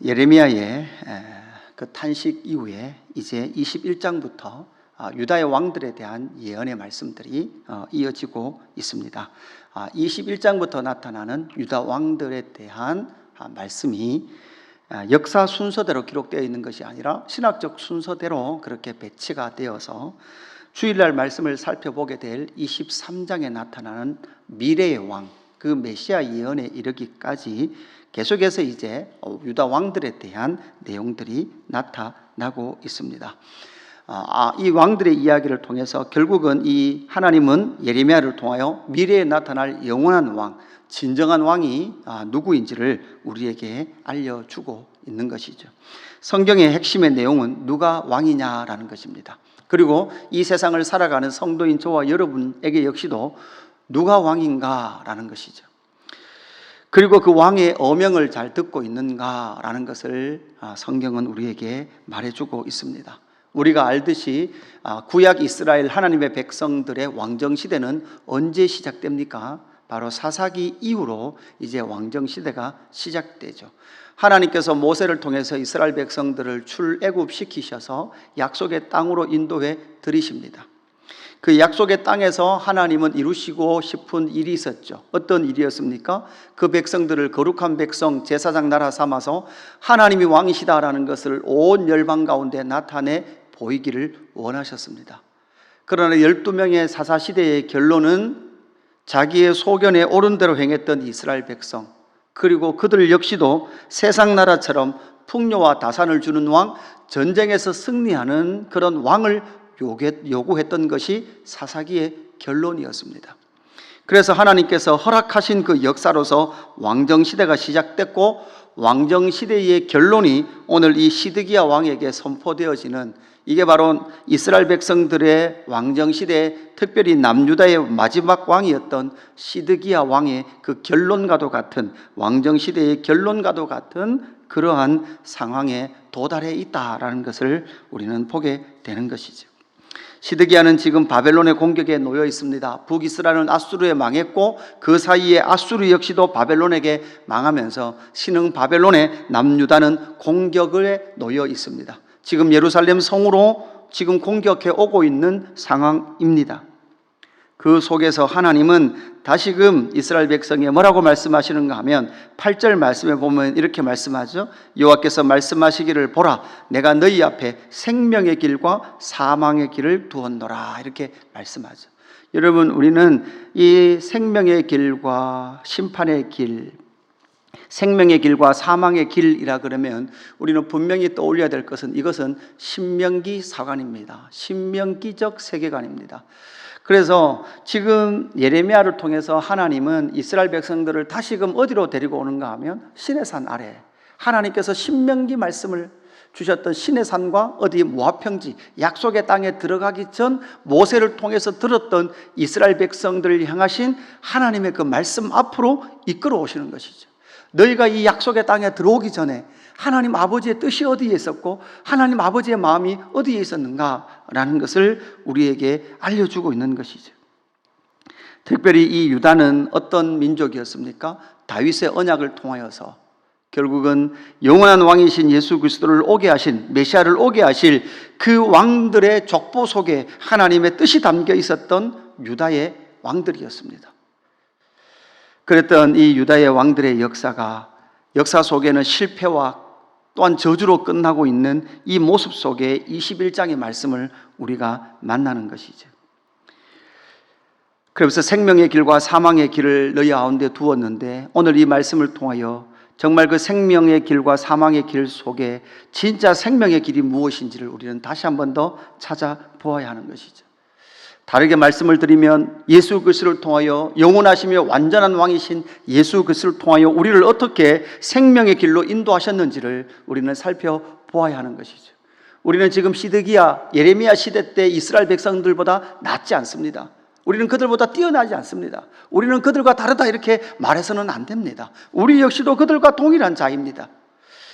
예레미야의 그 탄식 이후에 이제 21장부터 유다의 왕들에 대한 예언의 말씀들이 이어지고 있습니다. 21장부터 나타나는 유다 왕들에 대한 말씀이 역사 순서대로 기록되어 있는 것이 아니라 신학적 순서대로 그렇게 배치가 되어서 주일날 말씀을 살펴보게 될 23장에 나타나는 미래의 왕, 그 메시아 예언에 이르기까지 계속해서 이제 유다 왕들에 대한 내용들이 나타나고 있습니다. 이 왕들의 이야기를 통해서 결국은 이 하나님은 예레미야를 통하여 미래에 나타날 영원한 왕, 진정한 왕이 누구인지를 우리에게 알려주고 있는 것이죠. 성경의 핵심의 내용은 누가 왕이냐라는 것입니다. 그리고 이 세상을 살아가는 성도인 저와 여러분에게 역시도 누가 왕인가라는 것이죠. 그리고 그 왕의 어명을 잘 듣고 있는가라는 것을 성경은 우리에게 말해주고 있습니다. 우리가 알듯이 구약 이스라엘 하나님의 백성들의 왕정시대는 언제 시작됩니까? 바로 사사기 이후로 이제 왕정시대가 시작되죠. 하나님께서 모세를 통해서 이스라엘 백성들을 출애굽시키셔서 약속의 땅으로 인도해 들이십니다. 그 약속의 땅에서 하나님은 이루시고 싶은 일이 있었죠. 어떤 일이었습니까? 그 백성들을 거룩한 백성, 제사장 나라 삼아서 하나님이 왕이시다라는 것을 온 열방 가운데 나타내 보이기를 원하셨습니다. 그러나 12명의 사사시대의 결론은 자기의 소견에 옳은 대로 행했던 이스라엘 백성, 그리고 그들 역시도 세상 나라처럼 풍요와 다산을 주는 왕, 전쟁에서 승리하는 그런 왕을 요구했던 것이 사사기의 결론이었습니다. 그래서 하나님께서 허락하신 그 역사로서 왕정시대가 시작됐고, 왕정시대의 결론이 오늘 이 시드기야 왕에게 선포되어지는, 이게 바로 이스라엘 백성들의 왕정시대, 특별히 남유다의 마지막 왕이었던 시드기야 왕의 그 결론과도 같은, 왕정시대의 결론과도 같은 그러한 상황에 도달해 있다라는 것을 우리는 보게 되는 것이죠. 시드기야는 지금 바벨론의 공격에 놓여 있습니다. 북이스라엘은 아수르에 망했고, 그 사이에 아수르 역시도 바벨론에게 망하면서 신흥 바벨론의 남유다는 공격에 놓여 있습니다. 지금 예루살렘 성으로 지금 공격해 오고 있는 상황입니다. 그 속에서 하나님은 다시금 이스라엘 백성에 뭐라고 말씀하시는가 하면 8절 말씀에 보면 이렇게 말씀하죠. 여호와께서 말씀하시기를, 보라, 내가 너희 앞에 생명의 길과 사망의 길을 두었노라, 이렇게 말씀하죠. 여러분, 우리는 이 생명의 길과 심판의 길, 생명의 길과 사망의 길이라 그러면 우리는 분명히 떠올려야 될 것은, 이것은 신명기 사관입니다. 신명기적 세계관입니다. 그래서 지금 예레미야를 통해서 하나님은 이스라엘 백성들을 다시금 어디로 데리고 오는가 하면 시내산 아래, 하나님께서 신명기 말씀을 주셨던 시내산과 어디 모압평지, 약속의 땅에 들어가기 전 모세를 통해서 들었던 이스라엘 백성들을 향하신 하나님의 그 말씀 앞으로 이끌어 오시는 것이죠. 너희가 이 약속의 땅에 들어오기 전에 하나님 아버지의 뜻이 어디에 있었고 하나님 아버지의 마음이 어디에 있었는가라는 것을 우리에게 알려주고 있는 것이죠. 특별히 이 유다는 어떤 민족이었습니까? 다윗의 언약을 통하여서 결국은 영원한 왕이신 예수 그리스도를 오게 하신, 메시아를 오게 하실 그 왕들의 족보 속에 하나님의 뜻이 담겨 있었던 유다의 왕들이었습니다. 그랬던 이 유다의 왕들의 역사 속에는 실패와 또한 저주로 끝나고 있는 이 모습 속에 21장의 말씀을 우리가 만나는 것이죠. 그래서 생명의 길과 사망의 길을 너희 가운데 두었는데, 오늘 이 말씀을 통하여 정말 그 생명의 길과 사망의 길 속에 진짜 생명의 길이 무엇인지를 우리는 다시 한 번 더 찾아보아야 하는 것이죠. 다르게 말씀을 드리면 예수 그리스도를 통하여 영원하시며 완전한 왕이신 예수 그리스도를 통하여 우리를 어떻게 생명의 길로 인도하셨는지를 우리는 살펴보아야 하는 것이죠. 우리는 지금 시드기야, 예레미야 시대 때 이스라엘 백성들보다 낫지 않습니다. 우리는 그들보다 뛰어나지 않습니다. 우리는 그들과 다르다 이렇게 말해서는 안 됩니다. 우리 역시도 그들과 동일한 자입니다.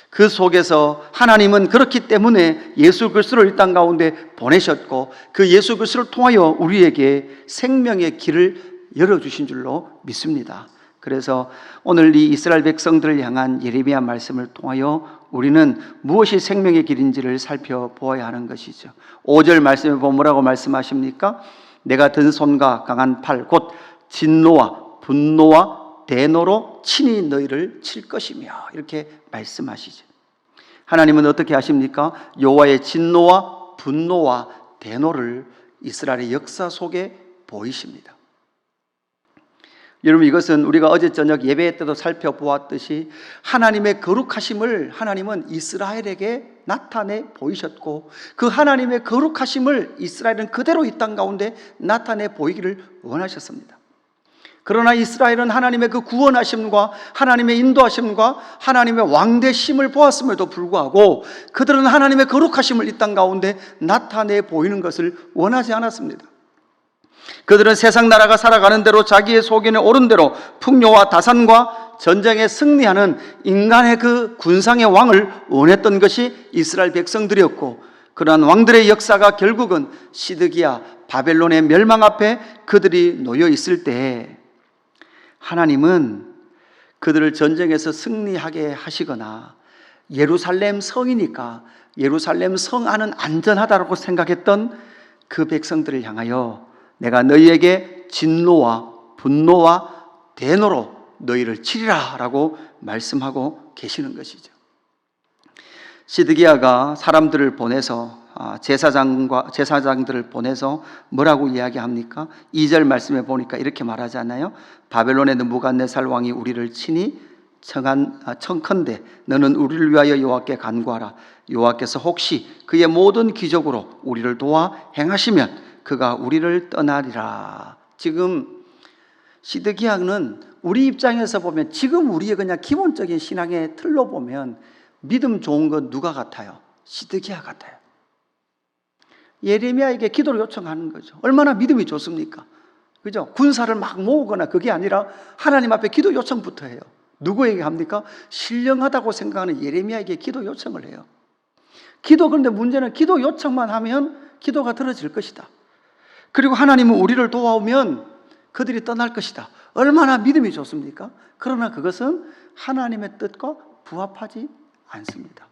그 속에서 하나님은 그렇기 때문에 예수 그리스도를 이 땅 가운데 보내셨고, 그 예수 그리스도를 통하여 우리에게 생명의 길을 열어주신 줄로 믿습니다. 그래서 오늘 이 이스라엘 백성들을 향한 예레미야 말씀을 통하여 우리는 무엇이 생명의 길인지를 살펴보아야 하는 것이죠. 5절 말씀에 보면 뭐라고 말씀하십니까? 내가 든 손과 강한 팔 곧 진노와 분노와 대노로 친히 너희를 칠 것이며, 이렇게 말씀하시죠. 하나님은 어떻게 하십니까? 여호와의 진노와 분노와 대노를 이스라엘의 역사 속에 보이십니다. 여러분, 이것은 우리가 어제 저녁 예배 때도 살펴보았듯이 하나님의 거룩하심을 하나님은 이스라엘에게 나타내 보이셨고, 그 하나님의 거룩하심을 이스라엘은 그대로 이 땅 가운데 나타내 보이기를 원하셨습니다. 그러나 이스라엘은 하나님의 그 구원하심과 하나님의 인도하심과 하나님의 왕되심을 보았음에도 불구하고 그들은 하나님의 거룩하심을 이 땅 가운데 나타내 보이는 것을 원하지 않았습니다. 그들은 세상 나라가 살아가는 대로 자기의 소견에 오른 대로 풍요와 다산과 전쟁에 승리하는 인간의 그 군상의 왕을 원했던 것이 이스라엘 백성들이었고, 그러한 왕들의 역사가 결국은 시드기야 바벨론의 멸망 앞에 그들이 놓여 있을 때 하나님은 그들을 전쟁에서 승리하게 하시거나 예루살렘 성이니까 예루살렘 성 안은 안전하다고 생각했던 그 백성들을 향하여 내가 너희에게 진노와 분노와 대노로 너희를 치리라 라고 말씀하고 계시는 것이죠. 시드기야가 사람들을 보내서 제사장들을 보내서 뭐라고 이야기합니까? 2절 말씀에 보니까 이렇게 말하잖아요. 바벨론의 느부갓네살 왕이 우리를 친히 청컨대 너는 우리를 위하여 여호와께 간구하라. 여호와께서 혹시 그의 모든 기적으로 우리를 도와 행하시면 그가 우리를 떠나리라. 지금 시드기야는 우리 입장에서 보면 지금 우리의 그냥 기본적인 신앙의 틀로 보면 믿음 좋은 건 누가 같아요? 시드기야 같아요. 예레미야에게 기도를 요청하는 거죠. 얼마나 믿음이 좋습니까? 그죠? 군사를 막 모으거나 그게 아니라 하나님 앞에 기도 요청부터 해요. 누구에게 합니까? 신령하다고 생각하는 예레미야에게 기도 요청을 해요. 그런데 문제는 기도 요청만 하면 기도가 들어질 것이다. 그리고 하나님은 우리를 도와오면 그들이 떠날 것이다. 얼마나 믿음이 좋습니까? 그러나 그것은 하나님의 뜻과 부합하지 않습니다.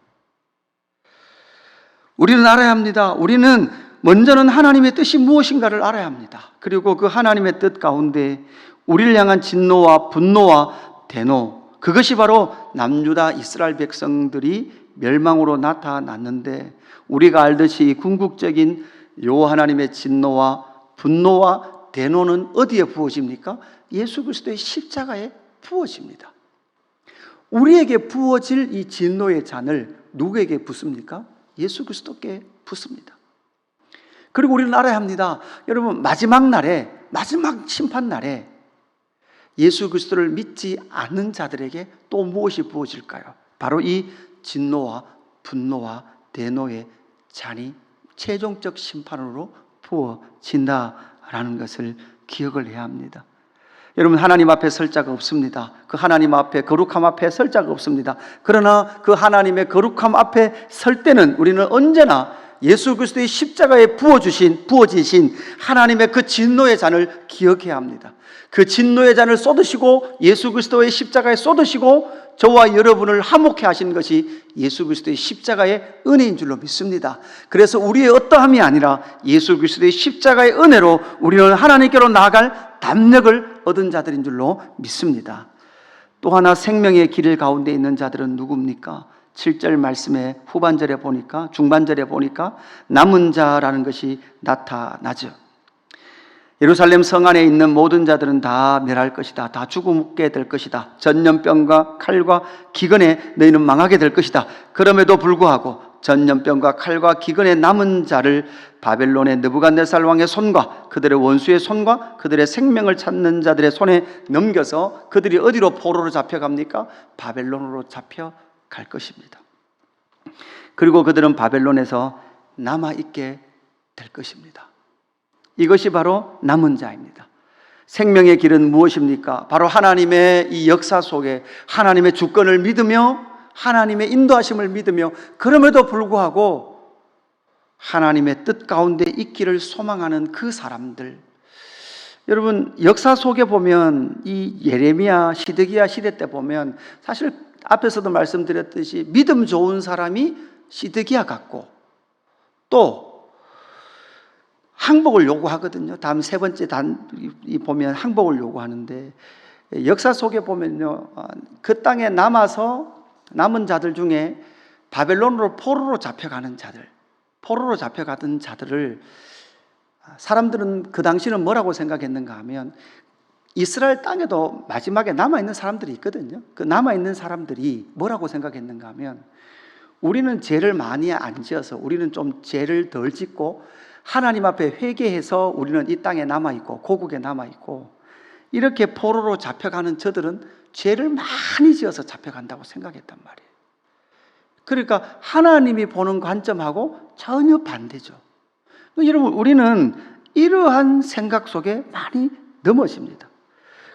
우리는 알아야 합니다. 우리는 먼저는 하나님의 뜻이 무엇인가를 알아야 합니다. 그리고 그 하나님의 뜻 가운데 우리를 향한 진노와 분노와 대노, 그것이 바로 남유다 이스라엘 백성들이 멸망으로 나타났는데, 우리가 알듯이 궁극적인 여호와 하나님의 진노와 분노와 대노는 어디에 부어집니까? 예수 그리스도의 십자가에 부어집니다. 우리에게 부어질 이 진노의 잔을 누구에게 붓습니까? 예수 그리스도께 붓습니다. 그리고 우리는 알아야 합니다. 여러분, 마지막 날에, 마지막 심판 날에 예수 그리스도를 믿지 않는 자들에게 또 무엇이 부어질까요? 바로 이 진노와 분노와 대노의 잔이 최종적 심판으로 부어진다라는 것을 기억을 해야 합니다. 여러분, 하나님 앞에 설 자가 없습니다. 그 하나님 앞에, 거룩함 앞에 설 자가 없습니다. 그러나 그 하나님의 거룩함 앞에 설 때는 우리는 언제나 예수 그리스도의 십자가에 부어지신 하나님의 그 진노의 잔을 기억해야 합니다. 그 진노의 잔을 쏟으시고 예수 그리스도의 십자가에 쏟으시고 저와 여러분을 화목해 하신 것이 예수 그리스도의 십자가의 은혜인 줄로 믿습니다. 그래서 우리의 어떠함이 아니라 예수 그리스도의 십자가의 은혜로 우리는 하나님께로 나아갈 담력을 얻은 자들인 줄로 믿습니다. 또 하나 생명의 길 가운데 있는 자들은 누굽니까? 7절 말씀의 후반절에 보니까, 중반절에 보니까 남은 자라는 것이 나타나죠. 예루살렘 성 안에 있는 모든 자들은 다 멸할 것이다. 다 죽게 될 것이다. 전염병과 칼과 기근에 너희는 망하게 될 것이다. 그럼에도 불구하고 전염병과 칼과 기근에 남은 자를 바벨론의 느부갓네살 왕의 손과 그들의 원수의 손과 그들의 생명을 찾는 자들의 손에 넘겨서 그들이 어디로 포로로 잡혀갑니까? 바벨론으로 잡혀갈 것입니다. 그리고 그들은 바벨론에서 남아있게 될 것입니다. 이것이 바로 남은 자입니다. 생명의 길은 무엇입니까? 바로 하나님의 이 역사 속에 하나님의 주권을 믿으며 하나님의 인도하심을 믿으며 그럼에도 불구하고 하나님의 뜻 가운데 있기를 소망하는 그 사람들, 여러분 역사 속에 보면 이 예레미야 시드기야 시대 때 보면 사실 앞에서도 말씀드렸듯이 믿음 좋은 사람이 시드기야 같고 또 항복을 요구하거든요. 다음 세 번째 단이 보면 항복을 요구하는데 역사 속에 보면요, 그 땅에 남은 자들 중에 바벨론으로 포로로 잡혀가는 자들, 포로로 잡혀가던 자들을 사람들은 그 당시는 뭐라고 생각했는가 하면 이스라엘 땅에도 마지막에 남아있는 사람들이 있거든요. 그 남아있는 사람들이 뭐라고 생각했는가 하면 우리는 죄를 많이 안 지어서 우리는 좀 죄를 덜 짓고 하나님 앞에 회개해서 우리는 이 땅에 남아있고 고국에 남아있고 이렇게 포로로 잡혀가는 저들은 죄를 많이 지어서 잡혀간다고 생각했단 말이에요. 그러니까 하나님이 보는 관점하고 전혀 반대죠. 여러분 우리는 이러한 생각 속에 많이 넘어집니다.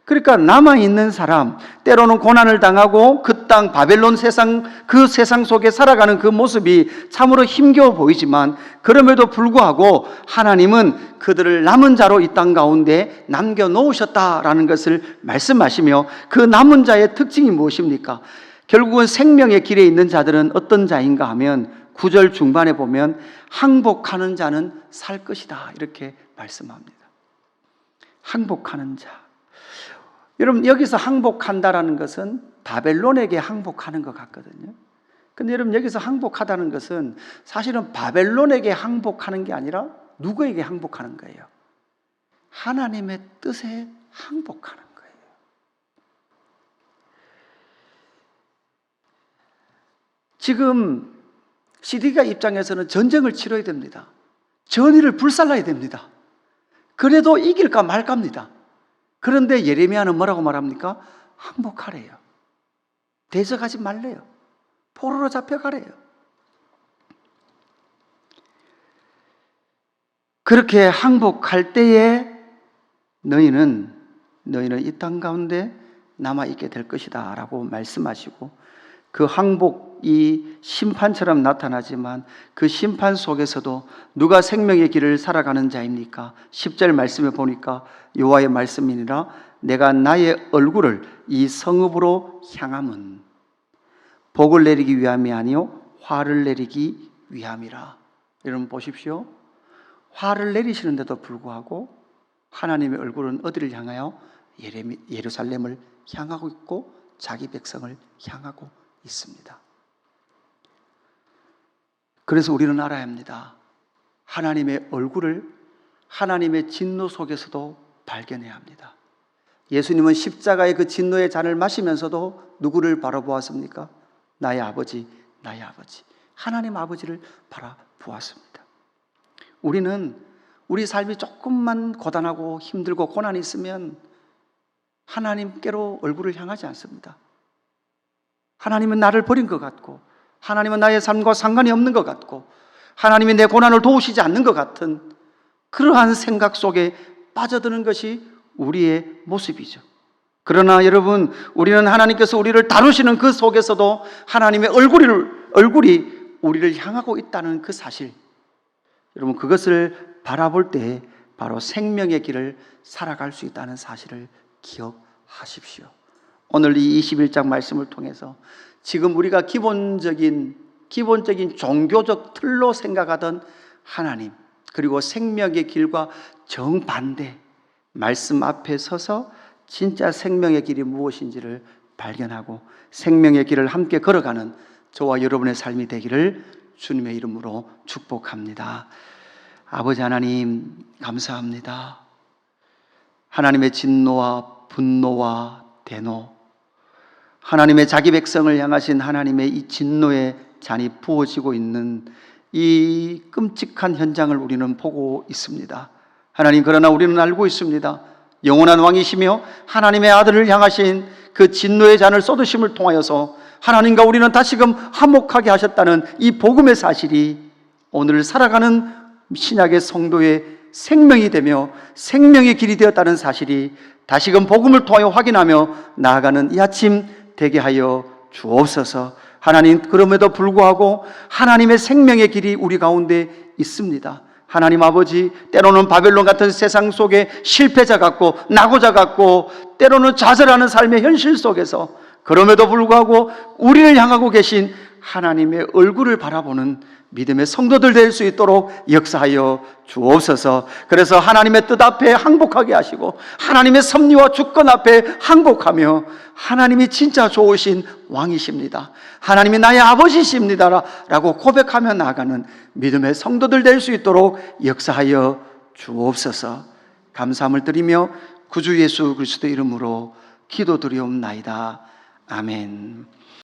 그러니까 남아있는 사람, 때로는 고난을 당하고 그 땅 바벨론 세상, 그 세상 속에 살아가는 그 모습이 참으로 힘겨워 보이지만 그럼에도 불구하고 하나님은 그들을 남은 자로 이 땅 가운데 남겨놓으셨다라는 것을 말씀하시며 그 남은 자의 특징이 무엇입니까? 결국은 생명의 길에 있는 자들은 어떤 자인가 하면 9절 중반에 보면 항복하는 자는 살 것이다 이렇게 말씀합니다. 항복하는 자. 여러분 여기서 항복한다라는 것은 바벨론에게 항복하는 것 같거든요. 근데 여러분 여기서 항복하다는 것은 사실은 바벨론에게 항복하는 게 아니라 누구에게 항복하는 거예요? 하나님의 뜻에 항복하는 거예요. 지금 시드기야 입장에서는 전쟁을 치러야 됩니다. 전의를 불살라야 됩니다. 그래도 이길까 말까입니다. 그런데 예레미야는 뭐라고 말합니까? 항복하래요. 대적하지 말래요. 포로로 잡혀가래요. 그렇게 항복할 때에 너희는 이 땅 가운데 남아있게 될 것이다 라고 말씀하시고 그 항복이 심판처럼 나타나지만 그 심판 속에서도 누가 생명의 길을 살아가는 자입니까? 10절 말씀에 보니까 여호와의 말씀이니라 내가 나의 얼굴을 이 성읍으로 향함은 복을 내리기 위함이 아니요 화를 내리기 위함이라. 여러분 보십시오. 화를 내리시는데도 불구하고 하나님의 얼굴은 어디를 향하여? 예루살렘을 향하고 있고 자기 백성을 향하고 있습니다. 그래서 우리는 알아야 합니다. 하나님의 얼굴을 하나님의 진노 속에서도 발견해야 합니다. 예수님은 십자가의 그 진노의 잔을 마시면서도 누구를 바라보았습니까? 나의 아버지, 나의 아버지. 하나님 아버지를 바라보았습니다. 우리는 우리 삶이 조금만 고단하고 힘들고 고난이 있으면 하나님께로 얼굴을 향하지 않습니다. 하나님은 나를 버린 것 같고 하나님은 나의 삶과 상관이 없는 것 같고 하나님이 내 고난을 도우시지 않는 것 같은 그러한 생각 속에 빠져드는 것이 우리의 모습이죠. 그러나 여러분 우리는 하나님께서 우리를 다루시는 그 속에서도 하나님의 얼굴이 우리를 향하고 있다는 그 사실, 여러분 그것을 바라볼 때 바로 생명의 길을 살아갈 수 있다는 사실을 기억하십시오. 오늘 이 21장 말씀을 통해서 지금 우리가 기본적인 종교적 틀로 생각하던 하나님 그리고 생명의 길과 정반대 말씀 앞에 서서 진짜 생명의 길이 무엇인지를 발견하고 생명의 길을 함께 걸어가는 저와 여러분의 삶이 되기를 주님의 이름으로 축복합니다. 아버지 하나님 감사합니다. 하나님의 진노와 분노와 대노, 하나님의 자기 백성을 향하신 하나님의 이 진노의 잔이 부어지고 있는 이 끔찍한 현장을 우리는 보고 있습니다. 하나님 그러나 우리는 알고 있습니다. 영원한 왕이시며 하나님의 아들을 향하신 그 진노의 잔을 쏟으심을 통하여서 하나님과 우리는 다시금 화목하게 하셨다는 이 복음의 사실이 오늘 살아가는 신약의 성도의 생명이 되며 생명의 길이 되었다는 사실이 다시금 복음을 통하여 확인하며 나아가는 이 아침 되게 하여 주옵소서. 하나님 그럼에도 불구하고 하나님의 생명의 길이 우리 가운데 있습니다. 하나님 아버지, 때로는 바벨론 같은 세상 속에 실패자 같고 낙오자 같고 때로는 좌절하는 삶의 현실 속에서 그럼에도 불구하고 우리를 향하고 계신 하나님의 얼굴을 바라보는 믿음의 성도들 될 수 있도록 역사하여 주옵소서. 그래서 하나님의 뜻 앞에 항복하게 하시고 하나님의 섭리와 주권 앞에 항복하며 하나님이 진짜 좋으신 왕이십니다, 하나님이 나의 아버지십니다 라고 고백하며 나아가는 믿음의 성도들 될 수 있도록 역사하여 주옵소서. 감사함을 드리며 구주 예수 그리스도 이름으로 기도드리옵나이다. 아멘.